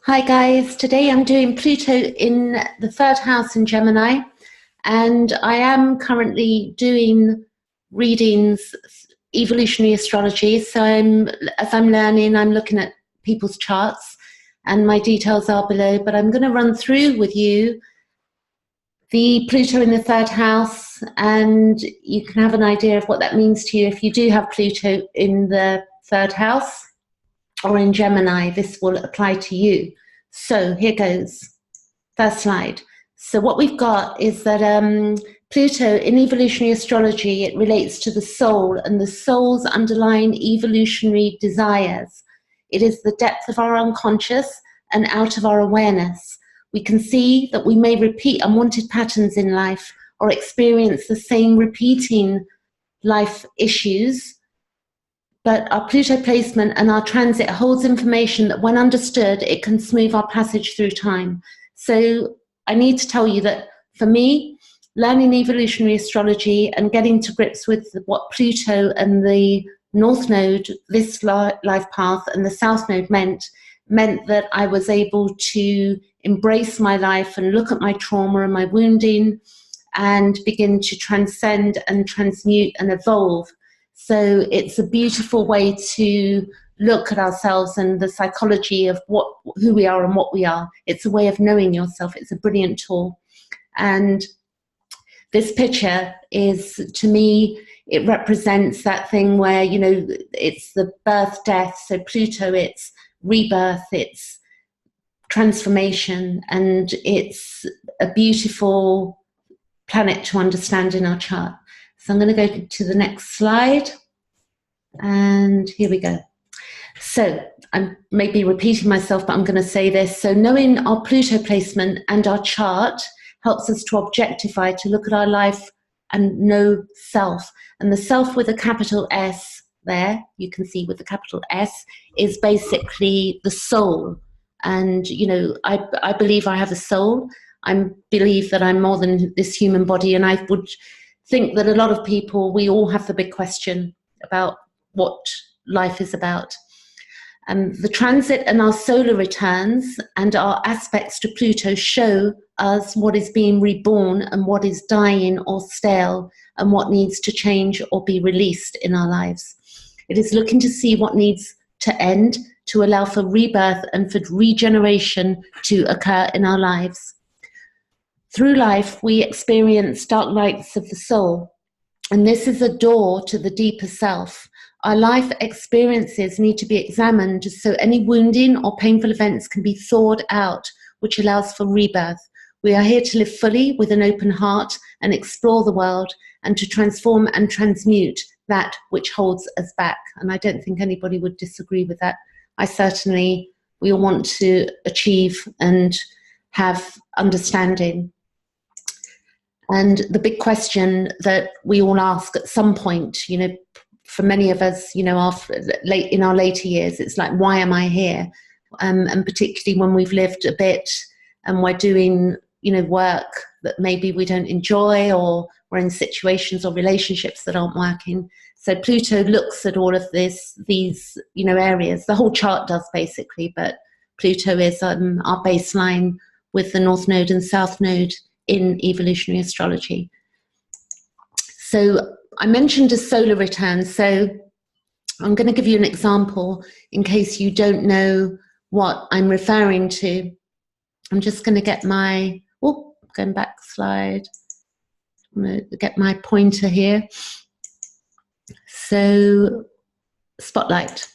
Hi guys, today I'm doing Pluto in the third house in Gemini, and I am currently doing readings, evolutionary astrology. So as I'm learning, I'm looking at people's charts, and my details are below, but I'm going to run through with you the Pluto in the third house, and you can have an idea of what that means to you if you do have Pluto in the third house or in Gemini. This will apply to you. So here goes. First slide. So what we've got is that Pluto in evolutionary astrology, it relates to the soul and the soul's underlying evolutionary desires. It is the depth of our unconscious and out of our awareness. We can see that we may repeat unwanted patterns in life or experience the same repeating life issues. But our Pluto placement and our transit holds information that when understood, it can smooth our passage through time. So I need to tell you that for me, learning evolutionary astrology and getting to grips with what Pluto and the North Node, this life path, and the South Node meant that I was able to embrace my life and look at my trauma and my wounding and begin to transcend and transmute and evolve. So it's a beautiful way to look at ourselves and the psychology of who we are and what we are. It's a way of knowing yourself. It's a brilliant tool. And this picture is, to me, it represents that thing where, you know, it's the birth, death. So Pluto, it's rebirth, it's transformation, and it's a beautiful planet to understand in our chart. So I'm going to go to the next slide, and here we go. So I'm maybe repeating myself, but I'm going to say this. So knowing our Pluto placement and our chart helps us to objectify, to look at our life and know self. And the self with a capital S there, you can see with the capital S, is basically the soul. And, you know, I believe I have a soul. I believe that I'm more than this human body, and I would think that a lot of people, we all have the big question about what life is about. The transit and our solar returns and our aspects to Pluto show us what is being reborn and what is dying or stale and what needs to change or be released in our lives. It is looking to see what needs to end to allow for rebirth and for regeneration to occur in our lives. Through life, we experience dark nights of the soul, and this is a door to the deeper self. Our life experiences need to be examined so any wounding or painful events can be thawed out, which allows for rebirth. We are here to live fully with an open heart and explore the world and to transform and transmute that which holds us back. And I don't think anybody would disagree with that. We all want to achieve and have understanding. And the big question that we all ask at some point, you know, for many of us, you know, in our later years, it's like, why am I here? And particularly when we've lived a bit and we're doing, you know, work that maybe we don't enjoy, or we're in situations or relationships that aren't working. So Pluto looks at all of these, you know, areas. The whole chart does basically, but Pluto is our baseline with the North Node and South Node in evolutionary astrology. So I mentioned a solar return, so I'm going to give you an example in case you don't know what I'm referring to. I'm just going to get my, going back slide, I'm going to get my pointer here. So spotlight.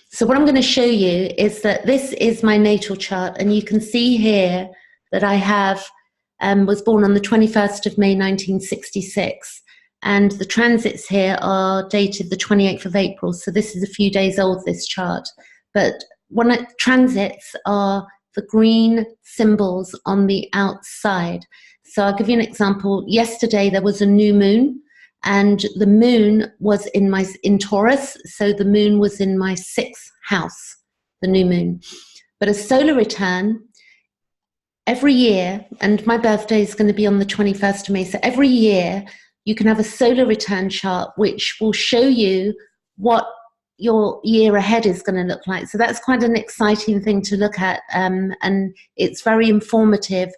So what I'm going to show you is that this is my natal chart, and you can see here that I have was born on the 21st of May 1966, and the transits here are dated the 28th of April, so this is a few days old, this chart. But transits are the green symbols on the outside. So I'll give you an example. Yesterday there was a new moon, and the moon was in Taurus, so the moon was in my 6th house, the new moon. But a solar return, every year, and my birthday is going to be on the 21st of May, so every year you can have a solar return chart which will show you what your year ahead is going to look like. So that's quite an exciting thing to look at, and it's very informative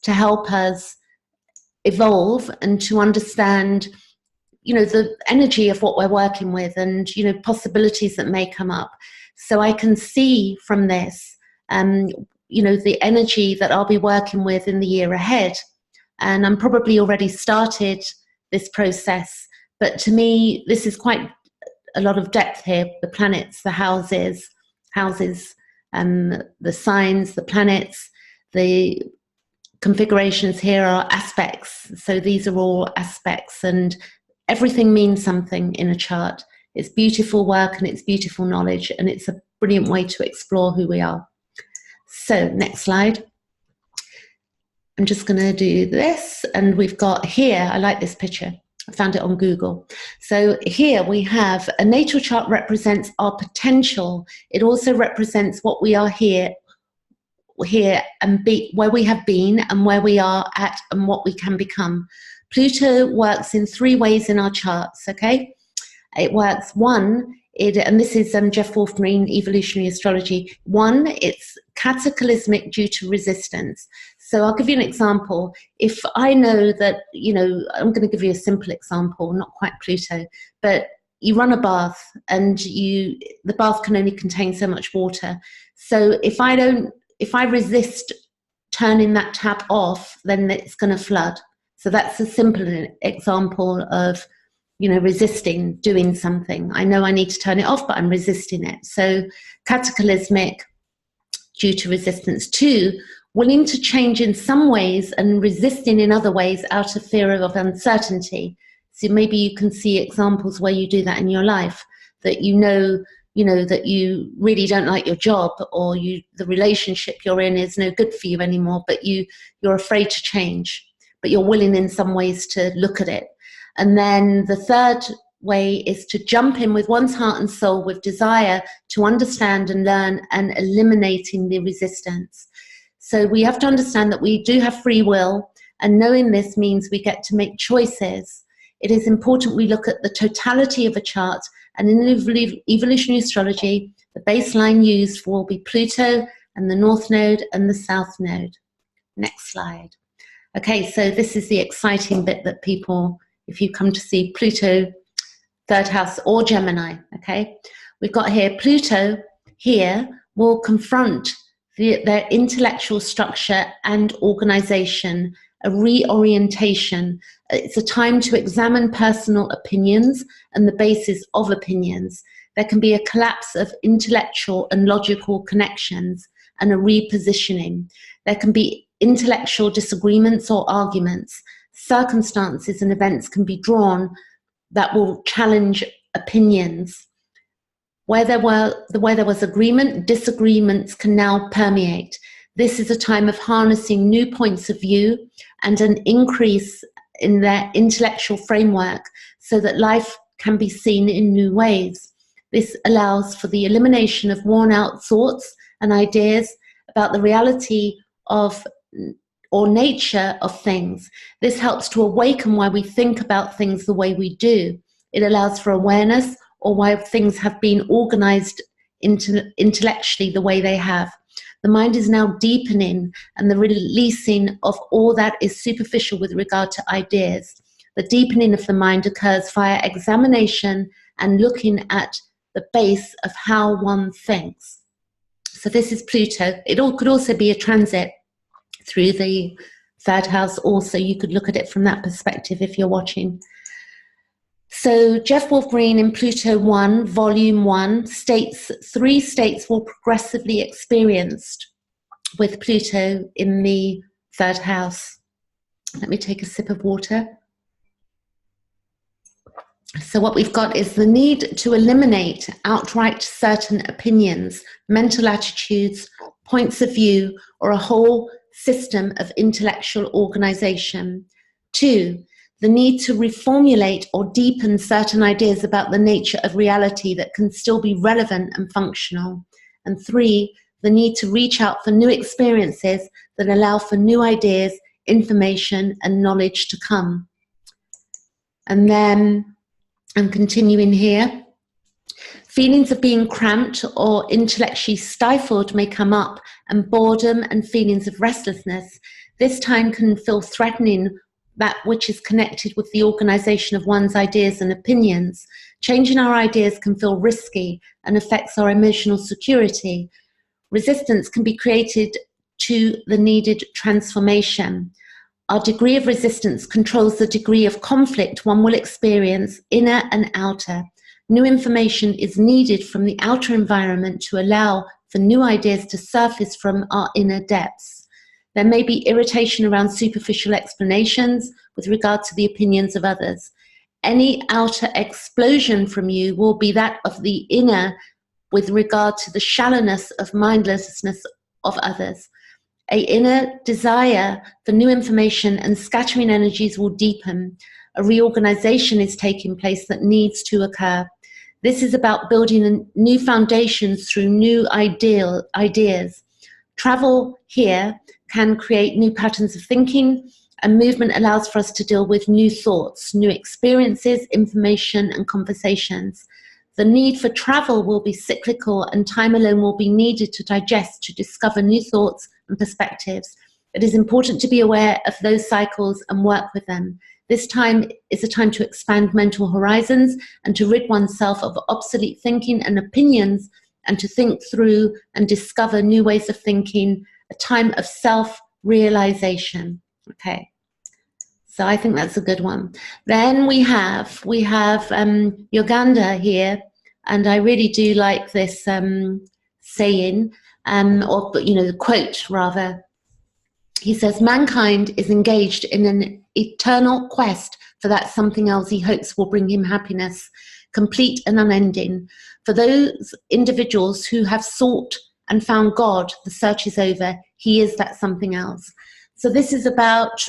to help us evolve and to understand, you know, the energy of what we're working with, and, you know, possibilities that may come up. So I can see from this, you know, the energy that I'll be working with in the year ahead. And I'm probably already started this process, but to me, this is quite a lot of depth here. The planets, the houses, the signs, the planets, the configurations here are aspects. So these are all aspects, and everything means something in a chart. It's beautiful work and it's beautiful knowledge, and it's a brilliant way to explore who we are. So next slide. I'm just going to do this, and we've got here, I like this picture. I found it on Google. So here we have a natal chart represents our potential. It also represents what we are here and where we have been and where we are at and what we can become. Pluto works in 3 ways in our charts, okay? It works, one, and this is Jeff Wolf-Green, Evolutionary Astrology. 1, it's cataclysmic due to resistance. So I'll give you an example. If I know that, you know, I'm going to give you a simple example, not quite Pluto, but you run a bath and the bath can only contain so much water. So if I resist turning that tap off, then it's going to flood. So that's a simple example of, you know, resisting doing something. I know I need to turn it off, but I'm resisting it. So cataclysmic due to resistance. 2, willing to change in some ways and resisting in other ways out of fear of uncertainty. So maybe you can see examples where you do that in your life, that you know that you really don't like your job, or the relationship you're in is no good for you anymore, but you're afraid to change, but you're willing in some ways to look at it. And then the 3rd way is to jump in with one's heart and soul with desire to understand and learn, and eliminating the resistance. So we have to understand that we do have free will, and knowing this means we get to make choices. It is important we look at the totality of a chart, and in evolutionary astrology, the baseline used will be Pluto and the North Node and the South Node. Next slide. Okay, so this is the exciting bit that people, if you come to see Pluto, 3rd house or Gemini, okay? We've got here, Pluto here will confront their intellectual structure and organization, a reorientation. It's a time to examine personal opinions and the basis of opinions. There can be a collapse of intellectual and logical connections and a repositioning. There can be intellectual disagreements or arguments. Circumstances and events can be drawn that will challenge opinions. Where there was agreement, disagreements can now permeate. This is a time of harnessing new points of view and an increase in their intellectual framework so that life can be seen in new ways. This allows for the elimination of worn-out thoughts and ideas about the reality of or nature of things. This helps to awaken why we think about things the way we do. It allows for awareness, or why things have been organized intellectually the way they have. The mind is now deepening, and the releasing of all that is superficial with regard to ideas. The deepening of the mind occurs via examination and looking at the base of how one thinks. So this is Pluto. It could also be a transit through the 3rd house also. You could look at it from that perspective if you're watching. So Jeff Wolf-Green in Pluto 1, Volume 1, states 3 states will progressively experienced with Pluto in the 3rd house. Let me take a sip of water. So what we've got is the need to eliminate outright certain opinions, mental attitudes, points of view, or a whole system of intellectual organization. 2, the need to reformulate or deepen certain ideas about the nature of reality that can still be relevant and functional. And 3, the need to reach out for new experiences that allow for new ideas, information, and knowledge to come. And then I'm continuing here. Feelings of being cramped or intellectually stifled may come up, and boredom and feelings of restlessness. This time can feel threatening, that which is connected with the organization of one's ideas and opinions. Changing our ideas can feel risky and affects our emotional security. Resistance can be created to the needed transformation. Our degree of resistance controls the degree of conflict one will experience, inner and outer. New information is needed from the outer environment to allow for new ideas to surface from our inner depths. There may be irritation around superficial explanations with regard to the opinions of others. Any outer explosion from you will be that of the inner with regard to the shallowness of mindlessness of others. An inner desire for new information and scattering energies will deepen. A reorganization is taking place that needs to occur. This is about building new foundations through new ideas. Travel here can create new patterns of thinking, and movement allows for us to deal with new thoughts, new experiences, information, and conversations. The need for travel will be cyclical, and time alone will be needed to digest, to discover new thoughts and perspectives. It is important to be aware of those cycles and work with them. This time is a time to expand mental horizons and to rid oneself of obsolete thinking and opinions, and to think through and discover new ways of thinking, a time of self-realization. Okay, so I think that's a good one. Then we have Gander here, and I really do like this saying, or the quote rather. He says, mankind is engaged in an eternal quest for that something else he hopes will bring him happiness, complete and unending. For those individuals who have sought and found God, the search is over. He is that something else. So this is about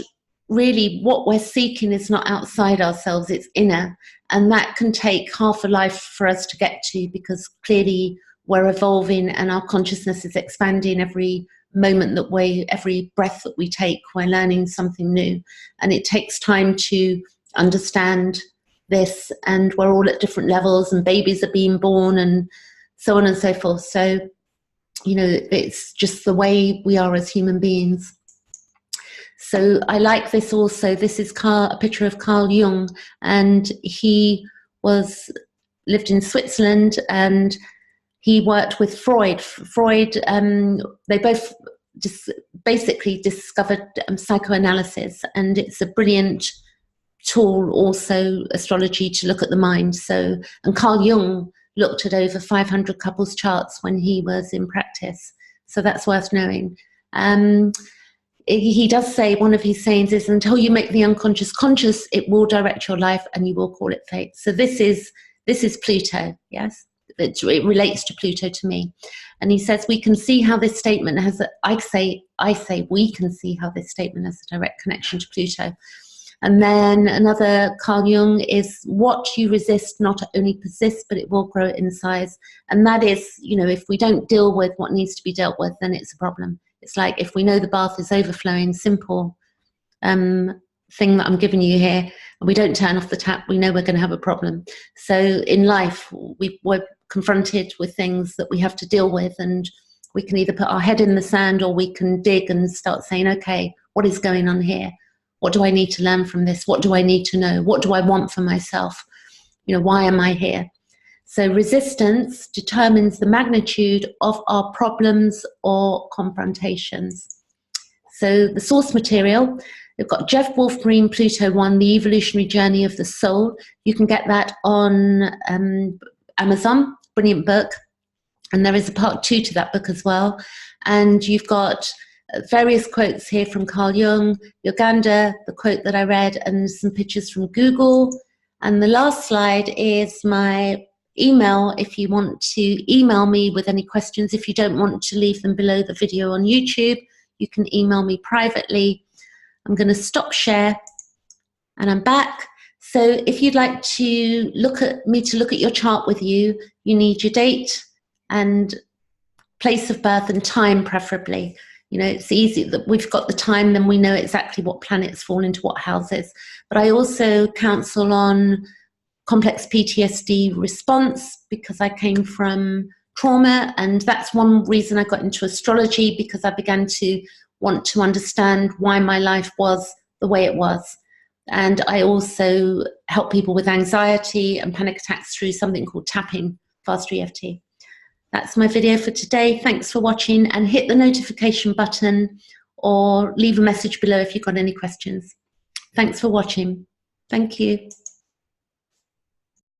really what we're seeking is not outside ourselves, it's inner. And that can take half a life for us to get to, because clearly we're evolving and our consciousness is expanding every moment every breath that we take, we're learning something new. And it takes time to understand this, and we're all at different levels, and babies are being born and so on and so forth. So, it's just the way we are as human beings. So I like this also. This is a picture of Carl Jung, and he lived in Switzerland, and he worked with Freud. They both basically discovered psychoanalysis, and it's a brilliant tool also, astrology, to look at the mind. So, and Carl Jung looked at over 500 couples charts when he was in practice. So that's worth knowing. He does say, one of his sayings is, until you make the unconscious conscious, it will direct your life and you will call it fate. So this is Pluto, yes? It relates to Pluto to me. And he says, we can see how this statement has, I say we can see how this statement has a direct connection to Pluto. And then another, Carl Jung, is what you resist not only persists, but it will grow in size. And that is, if we don't deal with what needs to be dealt with, then it's a problem. It's like if we know the bath is overflowing, simple thing that I'm giving you here, and we don't turn off the tap, we know we're going to have a problem. So in life, we're confronted with things that we have to deal with, and we can either put our head in the sand or we can dig and start saying, okay, what is going on here? What do I need to learn from this? What do I need to know? What do I want for myself? Why am I here? So resistance determines the magnitude of our problems or confrontations. So the source material, we've got Jeff Wolf Green, Pluto 1, The Evolutionary Journey of the Soul. You can get that on Amazon, brilliant book. And there is a part 2 to that book as well. And you've got various quotes here from Carl Jung, Gander, the quote that I read, and some pictures from Google. And the last slide is my email, if you want to email me with any questions. If you don't want to leave them below the video on YouTube, you can email me privately. I'm going to stop share, and I'm back. So if you'd like to look at your chart with you, you need your date and place of birth and time, preferably. It's easy that we've got the time, then we know exactly what planets fall into what houses. But I also counsel on complex PTSD response because I came from trauma, and that's one reason I got into astrology, because I began to want to understand why my life was the way it was. And I also help people with anxiety and panic attacks through something called tapping, fast EFT. That's my video for today. Thanks for watching, and hit the notification button or leave a message below if you've got any questions. Thanks for watching. Thank you.